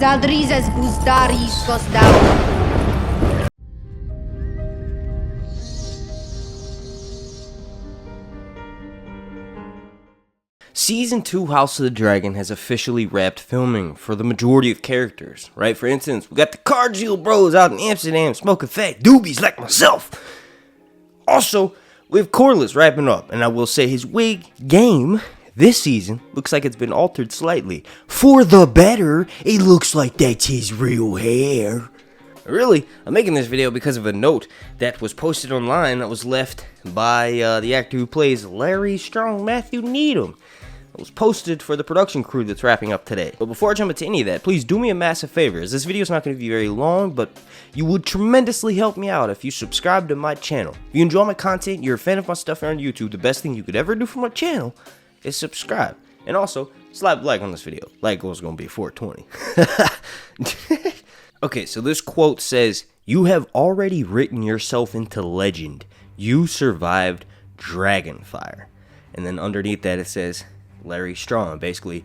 Zaldrizes buzdaris gosdau. Season 2 House of the Dragon has officially wrapped filming for the majority of characters, right? For instance, we got the Cargill bros out in Amsterdam smoking fat doobies like myself. Also, we have Corlys wrapping up, and I will say his wig game this season looks like it's been altered slightly. For the better, it looks like that's his real hair. Really, I'm making this video because of a note that was posted online that was left by the actor who plays Larry Strong, Matthew Needham. It was posted for the production crew that's wrapping up today. But before I jump into any of that, please do me a massive favor, as this video is not going to be very long, but you would tremendously help me out if you subscribe to my channel. If you enjoy my content, you're a fan of my stuff here on YouTube, the best thing you could ever do for my channel is subscribe. And also, slap a like on this video. Like was going to be 420. Okay, so this quote says, "You have already written yourself into legend. You survived Dragonfire." And then underneath that it says, Larry Strong, basically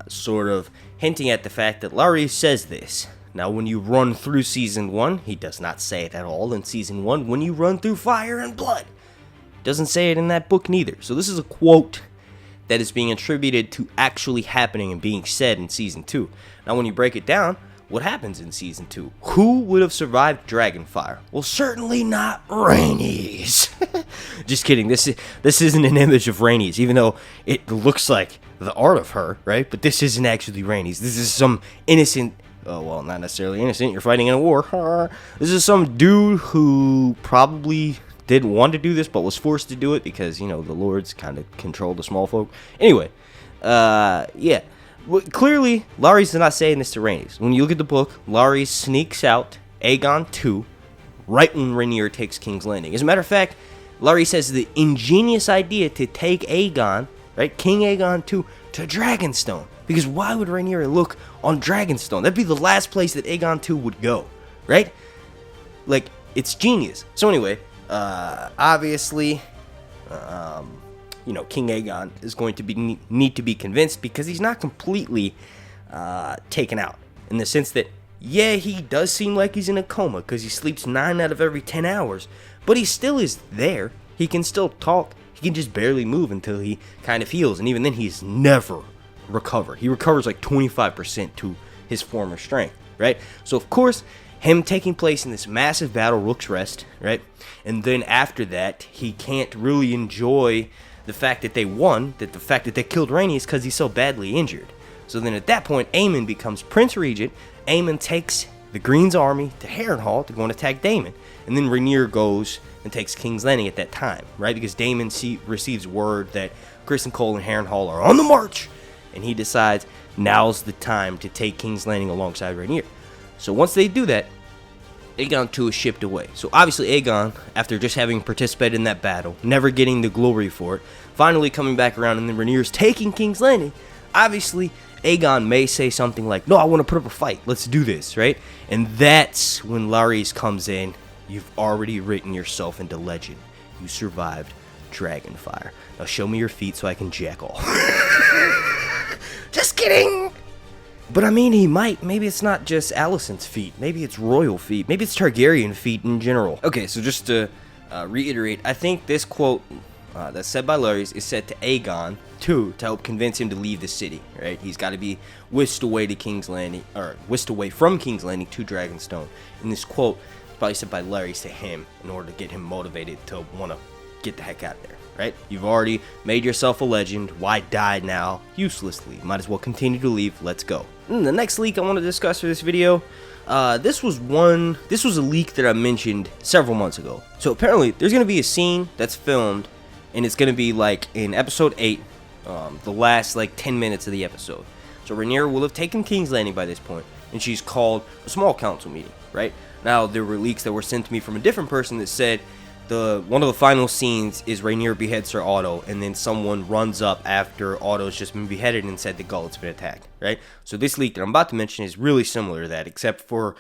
sort of hinting at the fact that Larry says this. Now, when you run through Season 1, he does not say it at all in Season 1. When you run through fire and blood, doesn't say it in that book neither. So this is a quote that is being attributed to actually happening and being said in Season 2. Now, when you break it down, what happens in Season 2? Who would have survived Dragonfire? Well, certainly not Rhaenys. Just kidding. This isn't an image of Rhaenys, even though it looks like the art of her, right? But this isn't actually Rhaenys. This is some innocent, oh, well, not necessarily innocent. You're fighting in a war. This is some dude who probably didn't want to do this, but was forced to do it because, you know, the lords kind of control the small folk. Anyway, yeah. Well, clearly, Larry's not saying this to Rhaenys. When you look at the book, Larry sneaks out Aegon 2 right when Rhaenyra takes King's Landing. As a matter of fact, Larry says the ingenious idea to take Aegon, right, King Aegon 2, to Dragonstone. Because why would Rhaenyra look on Dragonstone? That'd be the last place that Aegon 2 would go, right? Like, it's genius. So anyway, obviously, you know, King Aegon is going to need to be convinced because he's not completely taken out. In the sense that, yeah, he does seem like he's in a coma because he sleeps 9 out of every 10 hours. But he still is there. He can still talk. He can just barely move until he kind of heals. And even then, he's never recovered. He recovers like 25% to his former strength, right? So, of course, him taking place in this massive battle, Rook's Rest, right? And then after that, he can't really enjoy the fact that they won, that the fact that they killed Rhaenys because he's so badly injured. So then at that point, Aemon becomes Prince Regent. Aemon takes the Green's army to Harrenhal to go and attack Daemon. And then Rhaenyra goes and takes King's Landing at that time, right? Because Daemon receives word that Chris and Cole and Harrenhal are on the march. And he decides now's the time to take King's Landing alongside Rhaenyra. So once they do that, Aegon 2 is shipped away. So obviously Aegon, after just having participated in that battle, never getting the glory for it, finally coming back around and then Rhaenyra's taking King's Landing, obviously Aegon may say something like, "No, I want to put up a fight. Let's do this," right? And that's when Larys comes in. You've already written yourself into legend. You survived Dragonfire. Now show me your feet so I can jack off. Just kidding! But I mean, he might. Maybe it's not just Alicent's feet. Maybe it's royal feet. Maybe it's Targaryen feet in general. Okay, so just to reiterate, I think this quote that's said by Larys is said to Aegon 2 to help convince him to leave the city, right? He's got to be whisked away to King's Landing, or whisked away from King's Landing to Dragonstone. And this quote is probably said by Larys to him in order to get him motivated to want to get the heck out of there. Right? You've already made yourself a legend. Why die now? Uselessly. Might as well continue to leave. Let's go. And the next leak I want to discuss for this video, this was a leak that I mentioned several months ago. So apparently there's going to be a scene that's filmed, and it's going to be like in episode 8, the last like 10 minutes of the episode. So Rhaenyra will have taken King's Landing by this point, and she's called a small council meeting, right? Now there were leaks that were sent to me from a different person that said one of the final scenes is Rhaenyra beheads Sir Otto, and then someone runs up after Otto's just been beheaded and said the gullet's been attacked, right? So this leak that I'm about to mention is really similar to that, except for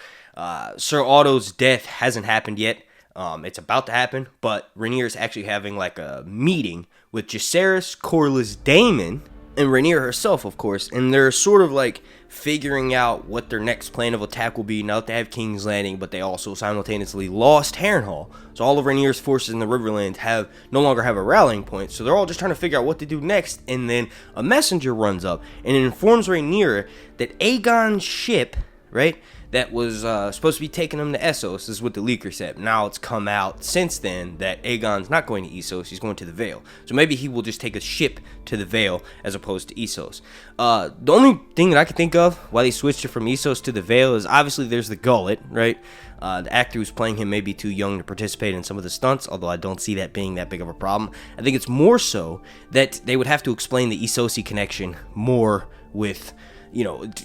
Sir Otto's death hasn't happened yet. It's about to happen, but Rhaenyra's actually having like a meeting with Jacaerys, Corlys, Daemon, and Rhaenyra herself, of course, and they're sort of like figuring out what their next plan of attack will be now that they have King's Landing, but they also simultaneously lost Harrenhal. So all of Rhaenyra's forces in the Riverlands no longer have a rallying point, so they're all just trying to figure out what to do next, and then a messenger runs up and it informs Rhaenyra that Aegon's ship, right, that was supposed to be taking him to Essos, this is what the leaker said. Now it's come out since then that Aegon's not going to Essos, he's going to the Vale. So maybe he will just take a ship to the Vale as opposed to Essos. The only thing that I can think of why they switched it from Essos to the Vale is obviously there's the gullet, right? The actor who's playing him may be too young to participate in some of the stunts, although I don't see that being that big of a problem. I think it's more so that they would have to explain the Essosi connection more with,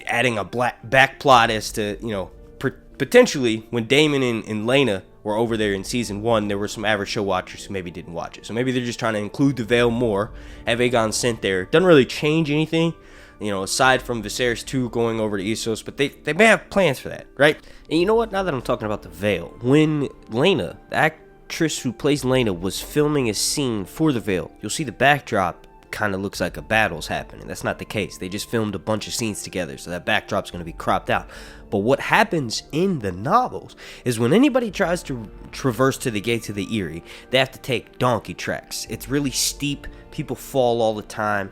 adding a back plot as to, potentially when Daemon and Laena were over there in season 1, there were some average show watchers who maybe didn't watch it. So maybe they're just trying to include the Vale more, have Aegon sent there. Doesn't really change anything, aside from Viserys 2 going over to Essos, but they may have plans for that, right? And you know what? Now that I'm talking about the Vale, when Laena, the actress who plays Laena, was filming a scene for the Vale, you'll see the backdrop kind of looks like a battle's happening. That's not the case. They just filmed a bunch of scenes together, so that backdrop's going to be cropped out. But what happens in the novels is when anybody tries to traverse to the gates of the Eyrie, they have to take donkey tracks. It's really steep. People fall all the time.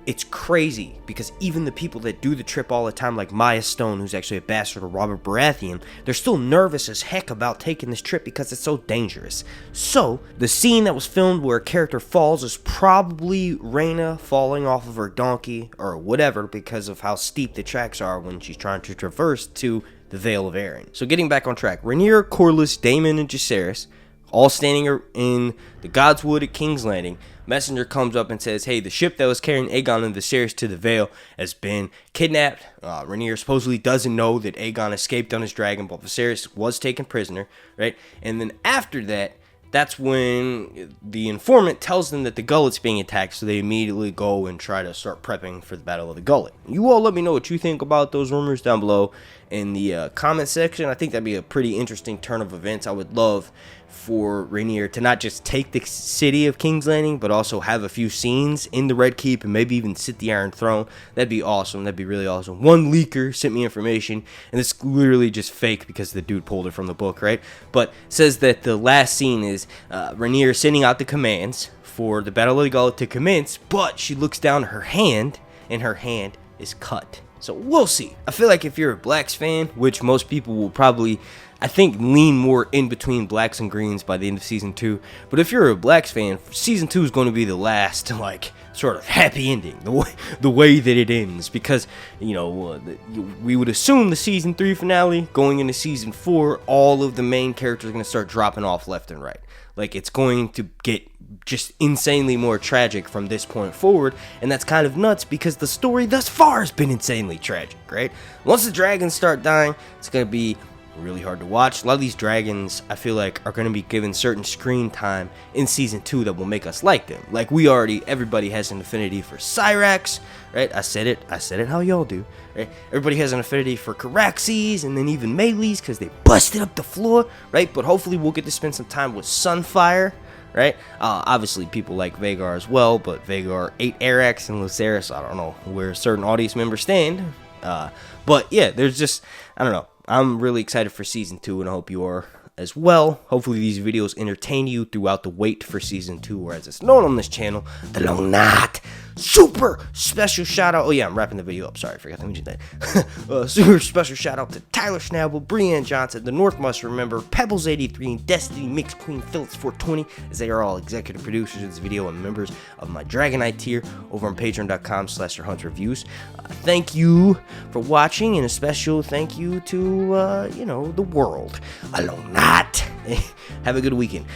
It's crazy because even the people that do the trip all the time, like Maya Stone, who's actually a bastard of Robert Baratheon, they're still nervous as heck about taking this trip because it's so dangerous. So, the scene that was filmed where a character falls is probably Rhaena falling off of her donkey or whatever because of how steep the tracks are when she's trying to traverse to the Vale of Arryn. So getting back on track, Rhaenyra, Corlys, Daemon, and Jacaerys, all standing in the Godswood at King's Landing. Messenger comes up and says, hey, the ship that was carrying Aegon and Viserys to the Vale has been kidnapped. Rhaenyra supposedly doesn't know that Aegon escaped on his dragon, but Viserys was taken prisoner, right? And then after that, that's when the informant tells them that the gullet's being attacked, so they immediately go and try to start prepping for the Battle of the Gullet. You all let me know what you think about those rumors down below in the comment section. I think that'd be a pretty interesting turn of events. I would love for Rhaenyra to not just take the city of King's Landing, but also have a few scenes in the Red Keep and maybe even sit the Iron Throne. That'd be awesome. That'd be really awesome. One leaker sent me information, and it's literally just fake because the dude pulled it from the book, right? But says that the last scene is Rhaenyra sending out the commands for the Battle of the Gullet to commence, but she looks down at her hand, and her hand is cut. So we'll see. I feel like if you're a Blacks fan, which most people will probably, I think, lean more in between Blacks and Greens by the end of season 2. But if you're a Blacks fan, season 2 is going to be the last, sort of happy ending, the way that it ends. Because, we would assume the season 3 finale, going into season 4, all of the main characters are going to start dropping off left and right. It's going to get just insanely more tragic from this point forward, and that's kind of nuts because the story thus far has been insanely tragic, right? Once the dragons start dying, it's going to be really hard to watch. A lot of these dragons, I feel like, are going to be given certain screen time in season 2 that will make us like them. Everybody has an affinity for Syrax, right? I said it how y'all do, right? Everybody has an affinity for Caraxes and then even Melees because they busted up the floor, right? But hopefully we'll get to spend some time with Sunfire, right? Obviously people like Vhagar as well, but Vhagar ate Arax and Lucerys. I don't know where certain audience members stand. But yeah, there's just, I don't know. I'm really excited for season 2, and I hope you are as well. Hopefully these videos entertain you throughout the wait for season 2, or as it's known on this channel, the Long Night. Super special shout out. Oh yeah, I'm wrapping the video up. Sorry, I forgot to mention that. Super special shout out to Tyler Schnabel, Breanne Johnson, The North Must Remember, Pebbles83, and Destiny Mix Queen Phillips 420, as they are all executive producers of this video and members of my Dragonite tier over on patreon.com/HuntsReviews. Thank you for watching, and a special thank you to the world. A long night. Have a good weekend.